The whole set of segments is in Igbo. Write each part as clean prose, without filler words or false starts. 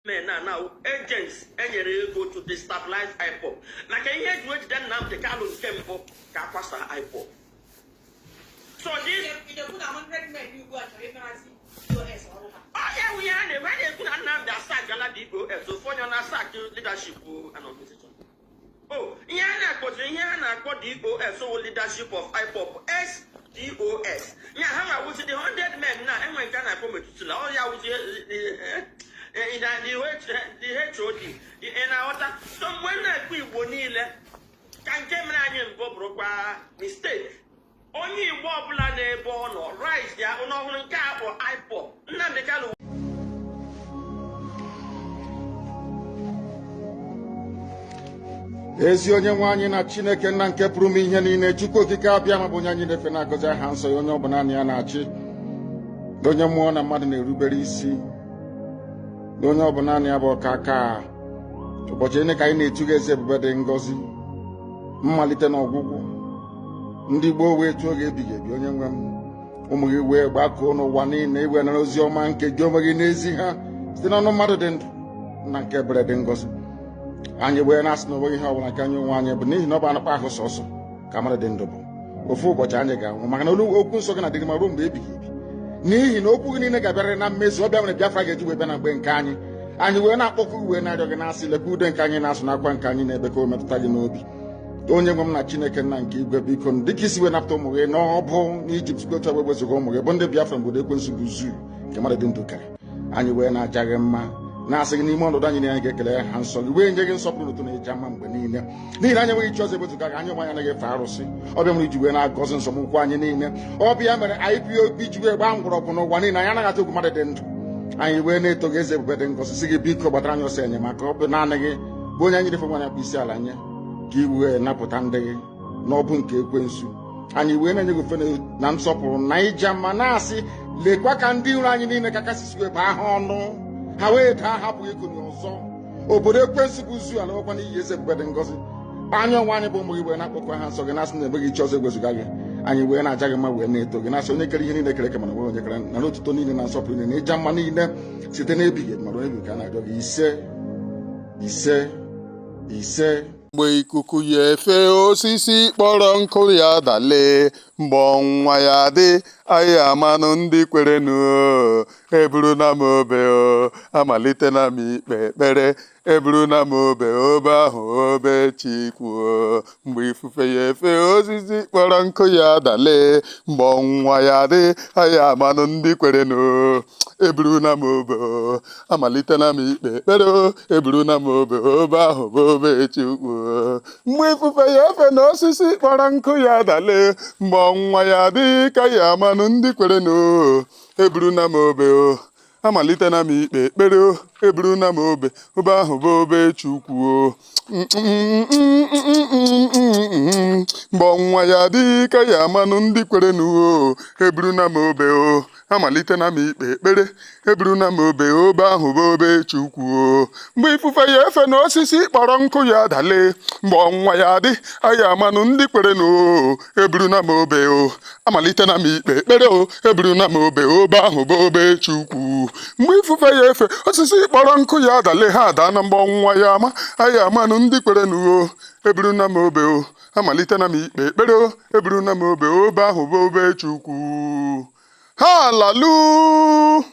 men now agents enyere go to destabilize IPOB. Like a year to then Nnamdi Kanu tempo kapasa IPOB. So this you put 100 men you go to US. Oh yeah, we are when they put Nnamdi attack gala DOS. So for your attack leadership and organization. Oh, yeah, na got DOS so leadership of IPOB SDOS. Yeah, how I was the 100 men now and when can I promise to now? Yeah, with the HOD in our so when we wonile can come in Bob mistake. Only wobbler neighbor or rise there on a cap or IPOB. Nnamdi Kanu. Ezi onye nwe anyị na Chineke nna nke pụrụ m ihe niile Chukwu okike abịa ma bụ onye anyị na-efe na-agọzi aha nsọ ya onye ọ bụ naanị ya na-achị onye mmụọ na mmadụ na-erubere isi onye ọ bụ naanị ya bụ ọka aka ụbọchị ene ka anyị na-etu gị eze ebube dị ngọzi mmalite na ọgwụgwụ ndị gboo wee tụọ gị ebighị ebi onye nwe m ụmụ gị wee gbakọọ n'ụwa niile iwe nara ozi ọma nke gị onwe gị n'ezi ha site n'ọnụ mmadụ dị ndụ na nke ebere dị ngọzi anyị wee na-asị na onweghị ihe ọbụla nke anyị onwe anyị bụ n'ihi na ọ bụ anụkpa ahụ sọsọ ka mmadụ dị ndụ bụ ofu ụbọchị anyị ga-anwụ maka na okwu nsọ gị na-adịrị ma ruo mgbe ebighị ebi n'ihi na okwu gị niile ga-abịarịrị na mmezu ọ bịa nwere Biafra ga-eji wee bịa na mgbe nke anyị wee na-akpọkụ uwe na-arịọ gị na-asị lekwa ude nke anyị na-asụ n'akwa nke anyị na-ebe ka o metụta gị n'obi onye nwe m na Chineke nna nke igwe biko dịka isi wee napụta ụmụ gị n'ọbụ n'Ijipt gotu egbe wezuga ụmụ gị bụ ndị Biafra mgbe ekwensu bụ zuu nke mmadụ dị ndụ karị anyị wee na-aja gị mma na-asị gị n'ime ọnọdụ anyị na anyị ga-ekele ha nsọ gị wee nye gị nsọpụrụ n'ụtụ na ịja mma mgbe niile n'ihi na anyị enweghị chi ọzọ ebezuga gị anyị onwe anyị anaghị efe arụsị ọbịa mere iji wee na-agọzi nsọmụkwụ anyị niile ọbịa mere IPOB ji wee gbaa mgbọrọgwụ n'ụwa niile anyị anaghị atụ egwu mmadụ dị ndụ anyị wee na-eto gị eze ebube dị ngọzi sị gị biko gbatara anyị ọsọ enyemaka ọ bụ naanị gị bụ onye anyị defe nwanyị akpụ isi ala nye ka i wee napụta ndị gị n'ọbụ nke ekwensu anyị wee na-enye gị ofe na nsọpụrụ na ịja mma na-asị lekwa ka ndị iro anyị niile ka kasị wee baa ha ọnụ ha wee daa hapụghị ikuni ọzọ obodo ekwensu bụ zu ala ọkwa n'ihi eze ebube dị ngọzi anya ọnwa anyị bụ ụmụ gị wee na-akpọkwa ha nsọ gị na-asị na emeghị chi ọzọ egwezuga gị anyị wee na-aja gị mma wee na-eto gị na-asị onye kere ihe niile kere eke mana nwere onye kere na n'otuto niile na nsọpụrụ niile na ịja mma niile site n'ebighị mara onye ka a na-arịọ gị ise mgbe ikuku ya efe osisi kpọrọ nkụ ya dale mgbe ọnwa ya dị anyị amanụ ndị kwerenụ eburuna m obe amalite na m ikpe ekpere eburuna m obe ahụ obe Chukwu mgbe ifufe ya efe osisi kpọrọ nkụ ya dale mgbe ọnwa ya dị anyị amanụ ndị kwerenụ eburuna m obe amalite na m ikpe ekpere eburuna m obe ahụ obe Chukwu mgbe ifufe ya efe na osisi kpọrọ nkụ ya dale mgbe ọnwa ya dị ka ya amanụ ndị kwerenụ eburuna m obe amalite na m ikpe ekpere eburuna m obe ahụ bụ obe Chukwu mgbe ọnwa ya dị ka ya amanụ ndị kwerenụ eburuna m obe amalite na m ikpe ekpere eburuna m obe ahụ bụ obe Chukwu mgbe ifufe ya efe na osisi kpọrọ nkụ ya dale mgbe ọnwa ya dị anyị amanụ ndị kwerenụ eburuna m obe amalite na m ikpe ekpere eburuna m obe ahụ bụ obe Chukwu mgbe ifufe ya efe osisi kpọrọ nkụ ya dale ha ada na mgbe ọnwa ya ama anyị amanụ ndị kwerenụ eburuna m obe amalite na m ikpe ekpere eburuna m obe ahụ bụ obe Chukwu. Hallelujah.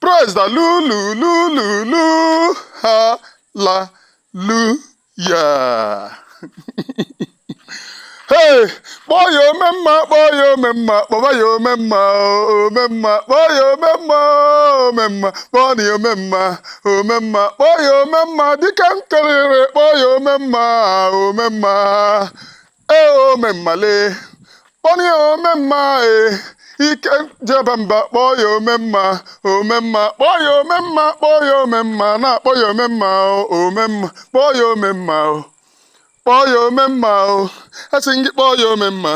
Praise the Lulu. Hallelujah. Hey, kpọọ ya omemma, kpọba ya omemma, kpọọ ya omemma, kpọọ ya omemma, kpọọ ya omemma, dịka nkerere, kpọọ ya omemma, omemmale, kpọọ ya omemma, ike jeba mba, kpọọ ya omemma, kpọọ ya omemma, na-akpọ ya omemma, kpọọ ya omemma. Kpọọ ya omemma asị gị kpọọ ya omemma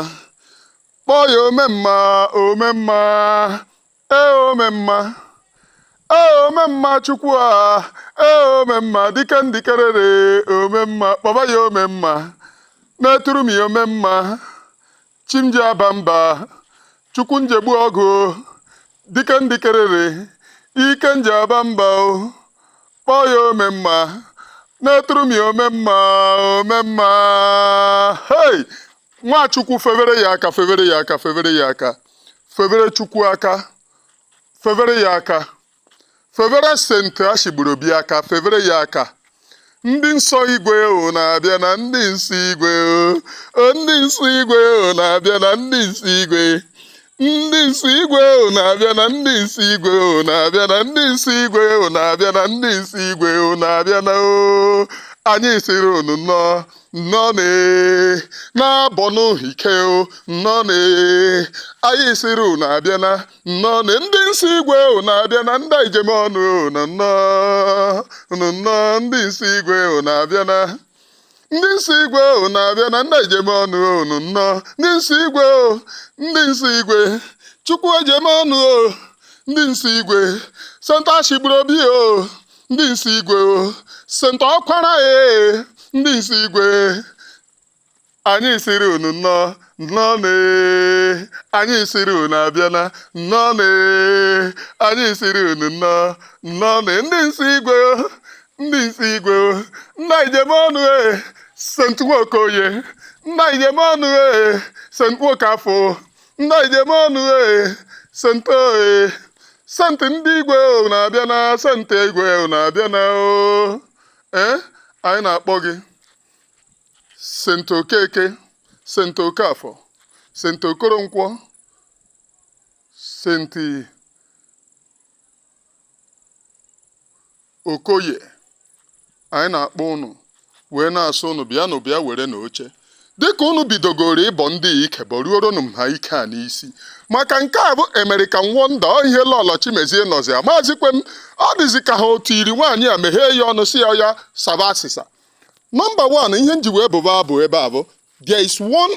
omemma Chukwu omemma dike ndikerere omemma kpọba ya omemma metụrụ m ya omemma chimji aba mba Chukwu njegbu ọgụ dike ndikerere ike nji aba mba o kpọọ ya omemma na-eturu m ya omemma hei Nwachukwu fevere ya aka fevere ya aka fevere ya aka fevere Chukwu aka fevere ya aka fevere sente ashigburu obi aka fevere ya aka ndị nsọ igwe o na-abịa na ndị nsọ igwe o ndị nsọ igwe o na-abịa na ndị nsọ igwe ndị nsọ igwe o na-abịa na ndị nsọ igwe o na-abịa na ndị nsọ igwe o na-abịa na ndị nsọ igwe o na-abịa na o anyị siri unu nnọọ na-abọnụ ike o nnọọ anyị siri unu abịa na nnọọ ndị nsọ igwe o na-abịa na ndị ijem ọnụ o na nnọọ ndị nsọ igwe o na-abịa na ndị nsọ igwe o na-abịa na ndị ijem ọnụ o nnọọ ndị nsọ igwe o ndị nsọ igwe Chukwu ejem ọnụ o ndị nsọ igwe senta ashigburu obi o ndị nsọ igwe o senta ọkwara ndị nsọ igwe anyị siri unu nnọọ anyị siri unu abịala nnọọ anyị siri unu nnọọ ndị nsọ igwe ndị nsọ igwe ndị ijem ọnụ St. Nwokoye ndị ijem ọnụ St. Nwokafọ ndị ijem ọnụ St. ndị igwe na-abịa na St. igwe na-abịa na o anyị na-akpọ gị St. Okeke St. Okafọ St. Okoronkwo St. Okoye anyị na-akpọ unu wee na-asụ unu bịanụ bịa were na oche dịka unu bidogoro ịbọ ndị ike bọruoronụ m ha ike a n'isi maka nke a bụ American Wonder ihe Lolo Chimezie nọzi amazikwe m ọ dịzi ka ha otu iri nwaanyị a meghee ya ọnụ si ya saba asịsa. Number one, ihe nji wee bụba abụ ebe a bụ there is one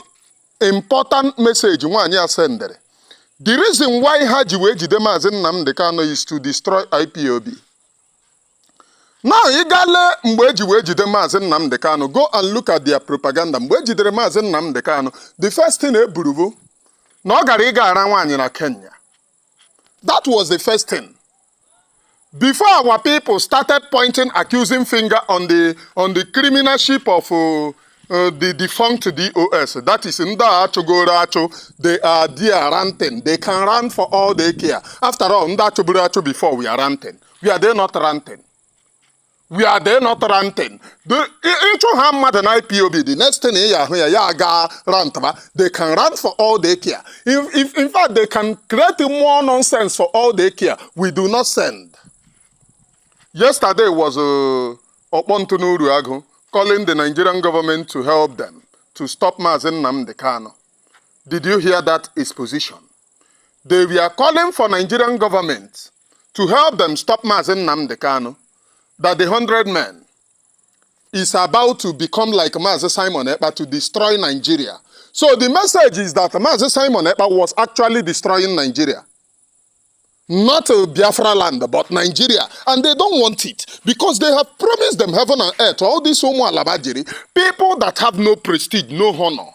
important message nwaanyị a sendere. The reason why ha ji wee jide Mazi Nnamdi Kanu is to destroy IPOB. Now ị gale mgbe eji wee jide Mazi Nnamdi Kanu, go and look at their propaganda. Mgbe ejidere Mazi Nnamdi Kanu, the first thing e buru bụ na ọ gara ịga ara nwaanyị na Kenya. That was the first thing. Before our people started pointing accusing finger on the criminalship of the defunct DOS, that is Nda Achogoro Acho, they are there ranting. They can run for all they care. After all, Nda Achogoro Acho before we are ranting. We are there not ranting. We are there not ranting. Into Hamad and IPOB, the next thing they can run for all they care. If in fact they can create more nonsense for all they care, we do not send. Yesterday was Okpontunu Uruagu calling the Nigerian government to help them to stop Mazi Nnamdi Kanu. Did you hear that exposition? They were calling for Nigerian government to help them stop Mazi Nnamdi Kanu, that the 100 men is about to become like Mazi Simon Ekpa to destroy Nigeria. So the message is that Mazi Simon Ekpa was actually destroying Nigeria. Not Biafra land, but Nigeria. And they don't want it because they have promised them heaven and earth. All these Homo Alabajiri, people that have no prestige, no honor.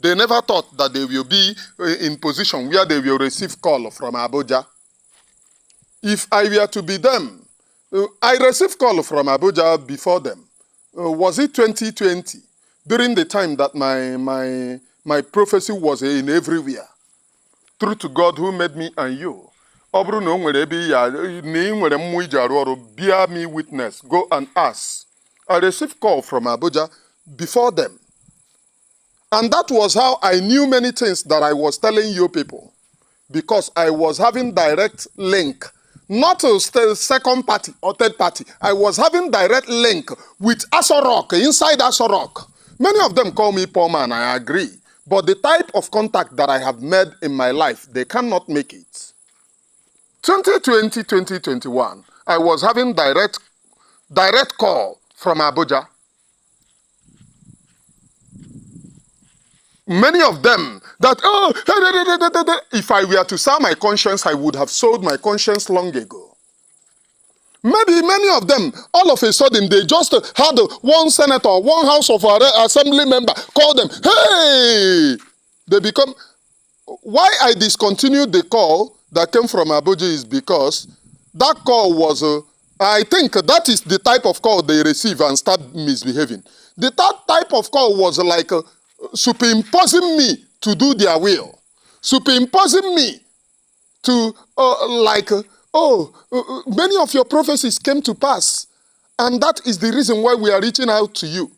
They never thought that they will be in position where they will receive call from Abuja. If I were to be them, I received call from Abuja before them. Was it 2020? During the time that my prophecy was in everywhere. True to God who made me and you. Bear me witness. Go and ask. I received call from Abuja before them. And that was how I knew many things that I was telling you people. Because I was having direct link. Not a second party or third party. I was having direct link with Asorok, inside Asorok. Many of them call me poor man, I agree. But the type of contact that I have made in my life, they cannot make it. 2020, 2021, I was having direct call from Abuja. Many of them that, if I were to sell my conscience, I would have sold my conscience long ago. Maybe many of them, all of a sudden, they just had one senator, one House of Assembly member call them, hey! They become, why I discontinued the call that came from Abuja is because that call was, I think that is the type of call they receive and start misbehaving. The third type of call was like superimposing me to do their will, superimposing me to many of your prophecies came to pass, and that is the reason why we are reaching out to you.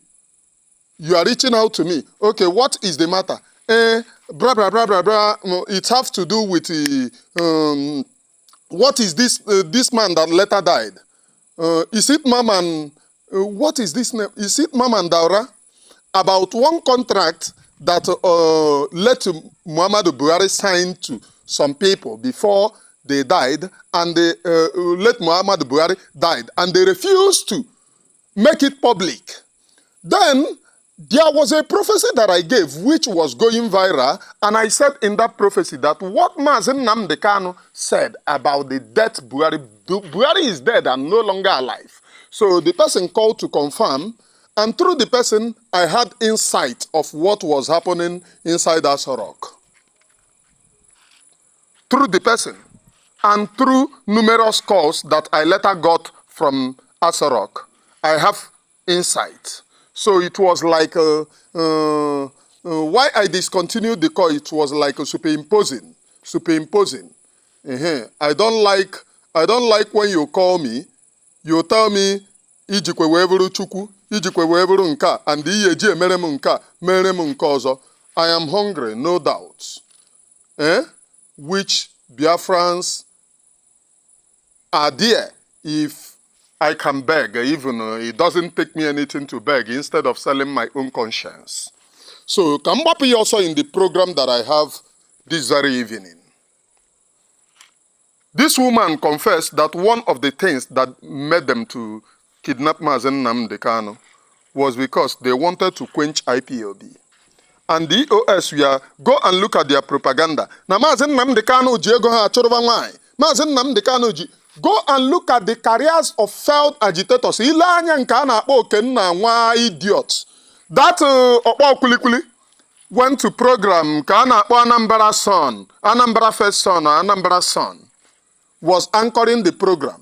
You are reaching out to me. Okay, what is the matter? Blah, blah, blah, blah, blah. It has to do with what is this man that later died? Is it Maman? What is this name? Is it Maman Daura? About one contract that let Muhammadu Buhari sign to some people before they died, and they let Muhammadu Buhari died, and they refused to make it public. Then there was a prophecy that I gave which was going viral, and I said in that prophecy that what Mazi Nnamdi Kanu said about the death Buhari is dead and no longer alive. So the person called to confirm, and through the person I had insight of what was happening inside Asorok. Through the person and through numerous calls that I later got from Asorok, I have insight. So it was like why I discontinued the call. It was like a superimposing. I don't like when you call me. You tell me ijikwe wevuru chukwu, ijikwe wevuru nka, and iyeji emere m nka, mere m nke ọzọ. I am hungry, no doubt. Which Biafrans are there if I can beg, even it doesn't take me anything to beg, instead of selling my own conscience. So, Kambapi also in the program that I have this very evening. This woman confessed that one of the things that made them to kidnap Mazi Nnamdi Kanu was because they wanted to quench IPOB. And the EOS, go and look at their propaganda. Now, Mazi Nnamdi Kanu ji ego ha achọrọba nwanyị. Mazi Nnamdi Kanu ji. Go and look at the careers of failed agitators. Ile anya nke a na-akpọ Okenna nwa idiot. That Okpo Kulikuli went to program nke a na-akpọ Anambra Son, Anambra First Son or Anambra Son, was anchoring the program.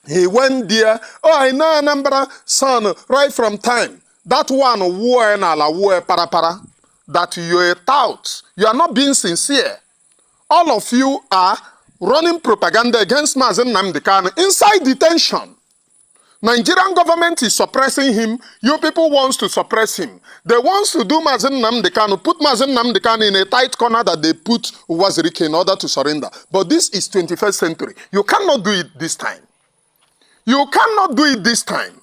He went there. Oh, I know Anambra Son right from time. That one war nala war para that you're a tout. You are not being sincere. All of you are running propaganda against Mazi Nnamdi Kanu inside detention. Nigerian government is suppressing him. You people want to suppress him. They want to do Mazi Nnamdi Kanu, put Mazi Nnamdi Kanu in a tight corner that they put Wazirike in order to surrender. But this is 21st century. You cannot do it this time. You cannot do it this time.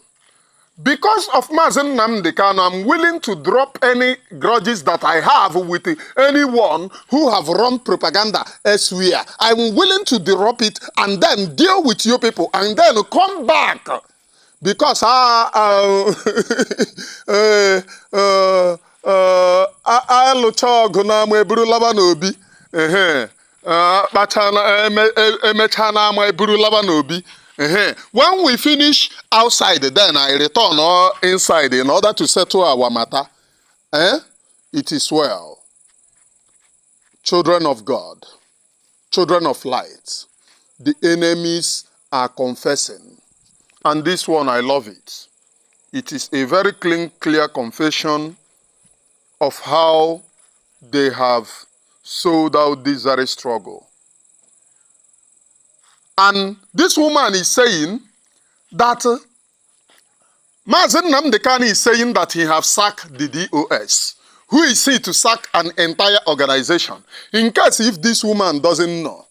Because of Mazi Nnamdi Kanu, I'm willing to drop any grudges that I have with anyone who have run propaganda elsewhere. I'm willing to drop it and then deal with you people and then come back. Because alụcha ọgụ na-ama eburu laba n'obi. Emecha na-ama eburu laba n'obi. When we finish outside, then I return inside in order to settle our matter. It is well. Children of God, children of light, the enemies are confessing. And this one, I love it. It is a very clear confession of how they have sold out this very struggle. And this woman is saying that Mazi Nnamdi Kanu is saying that he have sacked the DOS. Who is he to sack an entire organization? In case if this woman doesn't know,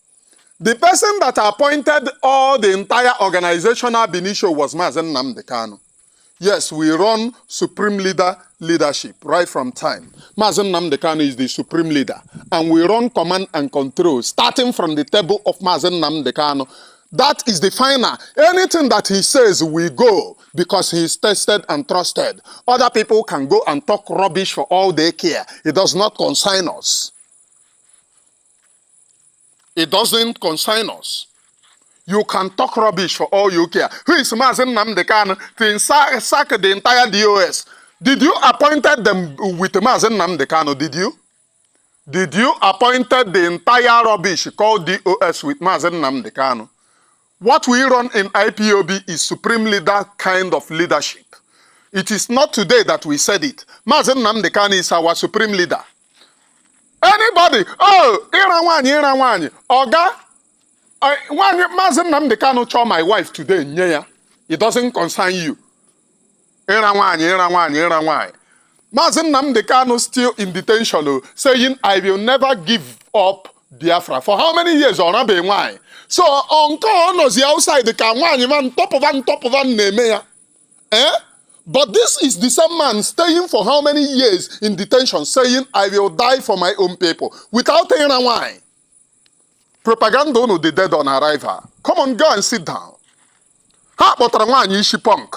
the person that appointed all the entire organization ab initio was Mazi Nnamdi Kanu. Yes, we run supreme leadership right from time. Mazi Nnamdi Kanu is the supreme leader. And we run command and control starting from the table of Mazi Nnamdi Kanu. That is the final. Anything that he says, we go because he is tested and trusted. Other people can go and talk rubbish for all they care. It does not concern us. It doesn't concern us. You can talk rubbish for all you care. Who is Mazi Nnamdi Kanu to sack the entire DOS? Did you appoint them with Mazi Nnamdi Kanu? Did you? Did you appointed the entire rubbish called DOS with Mazi Nnamdi Kanu? What we run in IPOB is supreme leader kind of leadership. It is not today that we said it. Mazi Nnamdi Kanu is our supreme leader. Anybody, oh, Ira wanyi, Oga, Mazi Nnamdi Kanu saw my wife today, Nyeya. It doesn't concern you. Ira wanyi. Mazi Nnamdi Kanu still in detention, saying, I will never give up Biafra. For how many years? Why? So, on knows the outside, the Kanwani man, top of one, name. But this is the same man staying for how many years in detention, saying, I will die for my own people, without saying why. Propaganda no the dead on arrival. Come on, go and sit down. Ha, but ishi punk.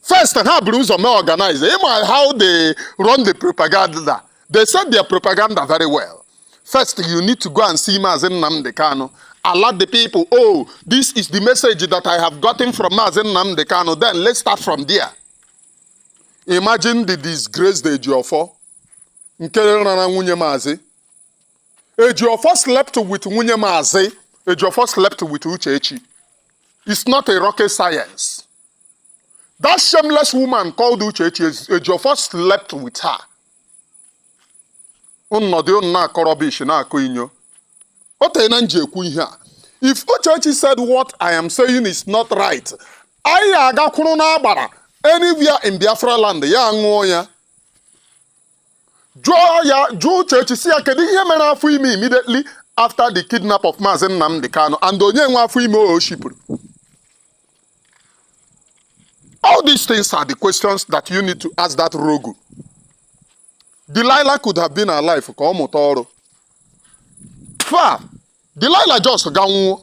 First, and how Bruce or organize how they run the propaganda. They said their propaganda very well. First, you need to go and see Mazi Nnamdi Kanu. Alert the people, oh, this is the message that I have gotten from Mazi Nnamdi Kanu. Then let's start from there. Imagine the disgrace the Ejiofor. Nkere rana nwunye Mazi. Ejiofor slept with nwunye Mazi. Ejiofor slept with Uchechi. It's not a rocket science. That shameless woman called Uchechi, Ejiofor slept with her. If Uchechi said what I am saying is not right, anywhere in Biafra land, Uchechi see immediately after the kidnap of Mazi Nnamdi Kanu and Onye all these things are the questions that you need to ask that rogu. Delilah could have been alive for Komotoro. Delilah just gone.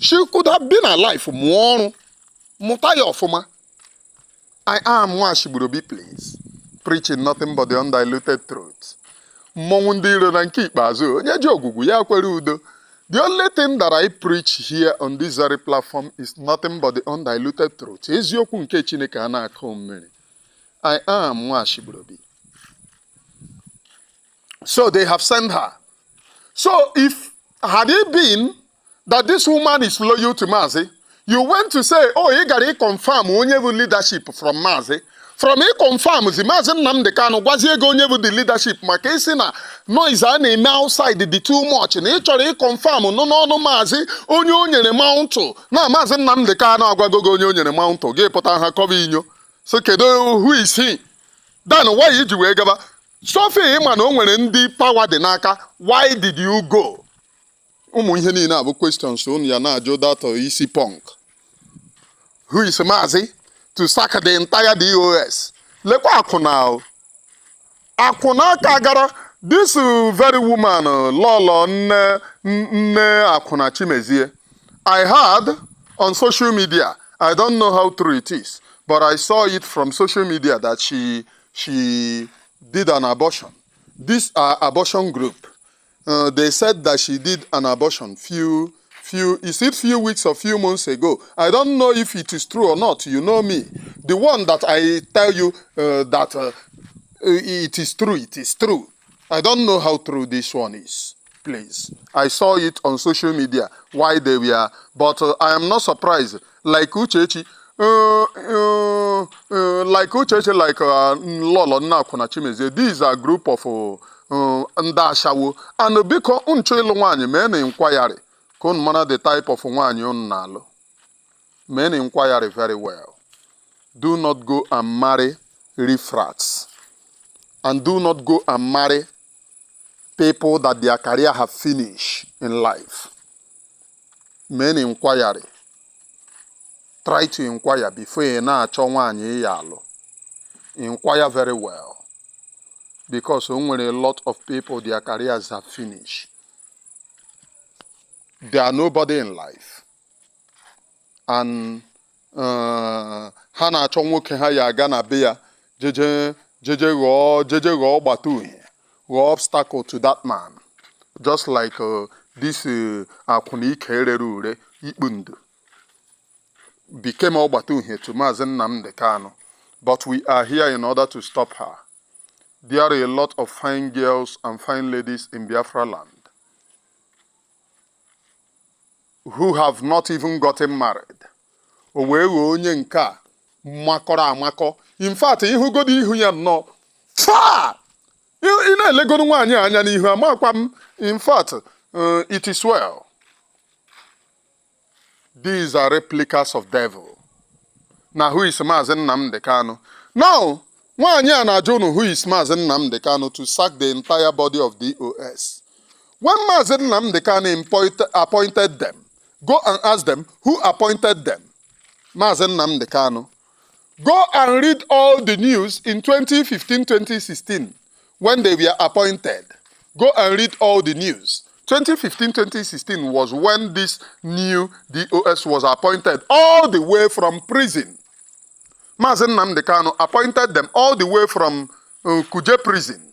She could have been alive for more. Mutayo Fuma. I am Washiburobi, please. Preaching nothing but the undiluted truth. Mongundiro and keep bazo. Nyajogu, Yakwerudo. The only thing that I preach here on this very platform is nothing but the undiluted truth. I am Mwashibrobi. So they have sent her. So if had it been that this woman is loyal to Mazi, you went to say, oh, you got to confirm onyevu leadership from Mazi. From he confirms the Mazi Nnamdi Kanu was he going with the leadership. Makesi na noise name outside the too much. And he confirm no Mazi onye the mount. Na Mazi Nnamdi Kanu agwago onye the mount. Ge pota ha covinyo. So kedo who is he? Then why did you gaba? Sophie man onwere ndi power the naka. Why did you go? Umu ihe ni na bu questions so ya na ajo that easy punk. Who is Mazi? To sack the entire DOS. Lekwa Akuna. Akuna Kagara. This very woman, Lolo Nneakwuna Ikpumezie. I heard on social media, I don't know how true it is, but I saw it from social media that she did an abortion. This abortion group, they said that she did an abortion few weeks or few months ago. I don't know if it is true or not. You know me. The one that I tell you that it is true, it is true. I don't know how true this one is. Please. I saw it on social media, why they were. But I am not surprised. Like Uchechi, like Lolo Nneakwuna Ikpumezie. These are a group of Ndashawo. And because unchelo wanye men inquiry. Kon mana the type of wine you nalo. Men inquire very well. Do not go and marry riffraffs. And do not go and marry people that their career have finished in life. Men inquiry. Try to inquire before you na chonwanye yalo. Inquire very well. Because only a lot of people their careers have finished. They are nobody in life. And ha na-achọ nwoke ha ya aga na be ya jeje ghọọ gbata uhie ghọọ obstacle to that man. Just like this Akwuna Ikpumezie ure ikpu ndụ became ọgbata uhie to Mazi Nnamdi Kanu. But we are here in order to stop her. there are a lot of fine girls and fine ladies in Biafra land who have not even gotten married. O wee wee onye nke a makọrọ amakọ. In fact, ịhụgodo ihu ya nnọọ faa! Ị na-elegoro nwaanyị anya n'ihu amakwa m. In fact, it is well. These are replicas of devil. Now, who is Mazi Nnamdi Kanu? Now, nwaanyị a na-ajụ unu who is Mazi Nnamdi Kanu to sack the entire body of DOS. When Mazi Nnamdi Kanu appointed them, go and ask them who appointed them. Mazi Nnamdi Kanu. Go and read all the news in 2015-2016 when they were appointed. Go and read all the news. 2015-2016 was when this new DOS was appointed all the way from prison. Mazi Nnamdi Kanu appointed them all the way from Kuje prison.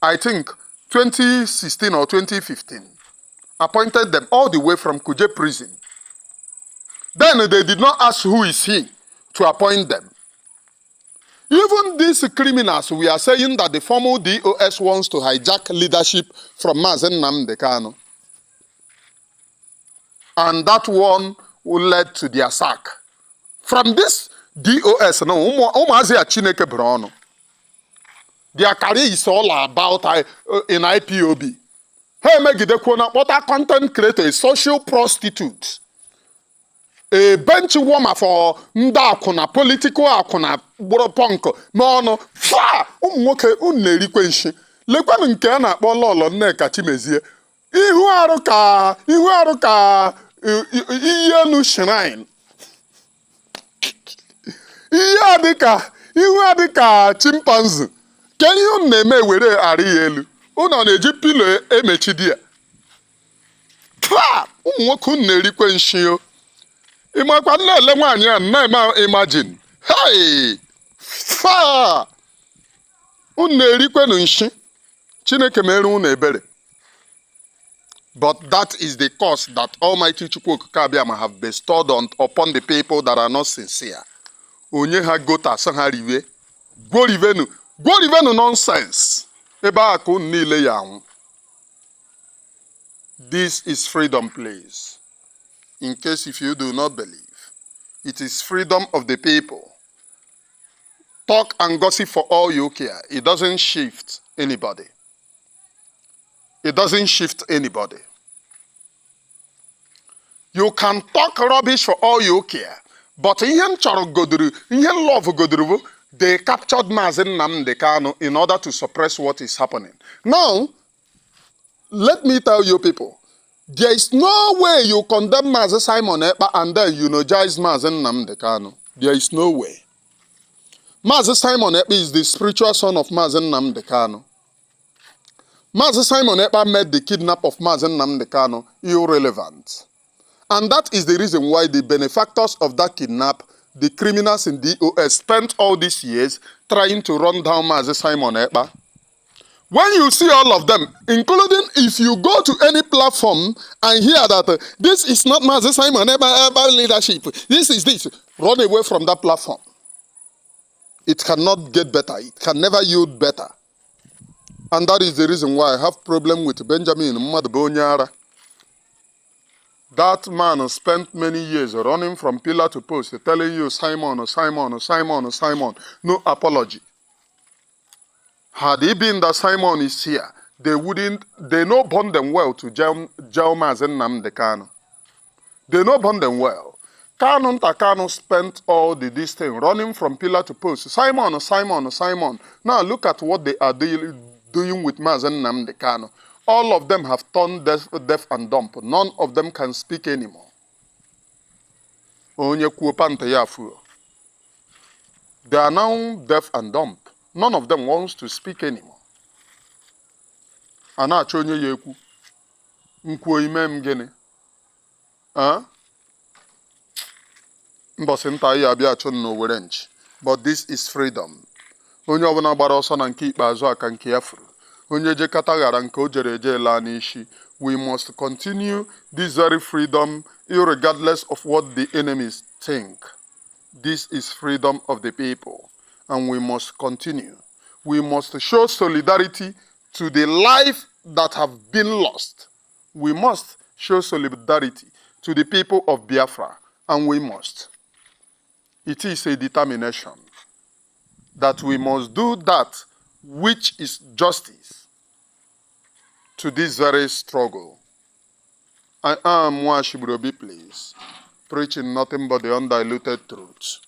I think 2016 or 2015. Appointed them all the way from Kuje prison. Then they did not ask who is he to appoint them. Even these criminals, we are saying that the former DOS wants to hijack leadership from Mazi Nnamdi Kanu. And that one led to their sack. From this DOS, no, their career is all about in IPOB. Hey, Megidekwana, what a content creator, a social prostitute. A bench warmer for ndakuna political akuna punk no fa nwoke unerikwenshi lekwanụ nke a na-akpọ Lolo Nneakwuna Ikpumezie ihu arụ ka iyi elu shrine ihu adịka chimpanzee ke ihe unu na-eme were arị ya elu unu na-eji pilo emechidi ya fa nwoke unerikwenshi o ịmakwa nlele nwaanyị a na-eme imagine hey fa unu na-erikwenu nshi Chineke mere unu ebere. But that is the curse that Almighty Chukwu Okike have bestowed upon the people that are not sincere. Onye ha gota sa ha riwe go rivenu nonsense ebe a ka unu niile ya anwụ. This is freedom, please. In case if you do not believe, it is freedom of the people. Talk and gossip for all you care. It doesn't shift anybody. It doesn't shift anybody. You can talk rubbish for all you care, but they captured Mazi Nnamdi Kanu in order to suppress what is happening. Now, let me tell you people, there is no way you condemn Mazi Simon Ekpa and then eulogize Mazi Nnamdi Kanu. There is no way. Mazi Simon Ekpa is the spiritual son of Mazi Nnamdi Kanu. Mazi Simon Ekpa made the kidnap of Mazi Nnamdi Kanu irrelevant. And that is the reason why the benefactors of that kidnap, the criminals in DOS, spent all these years trying to run down Mazi Simon Ekpa. When you see all of them, including if you go to any platform and hear that this is not Mazi Simon Ekpa leadership, this is this, run away from that platform. It cannot get better. It can never yield better. And that is the reason why I have problem with Benjamin Mmadubonyara. That man spent many years running from pillar to post, telling you Simon, Simon, Simon, Simon, no apology. Had it been that Simon is here, they no bond them well to jail Mazi Nnamdi Kanu. They no bond them well. Kanu spent all this thing running from pillar to post. Simon, Simon, Simon. Now look at what they are doing with Mazi Nnamdi Kanu. All of them have turned deaf and dumb. None of them can speak anymore. They are now deaf and dumb. None of them wants to speak anymore. Anachonye yeku. Nkwo ime mgene. Mbosinta ya bia chon no werench. But this is freedom. Onye obuna gbara ọsọ na nke ikpeazụ aka nke ya furu. Onye je kata ghara nke o jere eje la n'ishi. We must continue this very freedom irregardless of what the enemies think. This is freedom of the people. And we must continue. We must show solidarity to the life that have been lost. We must show solidarity to the people of Biafra, and we must. It is a determination that we must do that which is justice to this very struggle. I am Mwashiburobi, please, preaching nothing but the undiluted truth.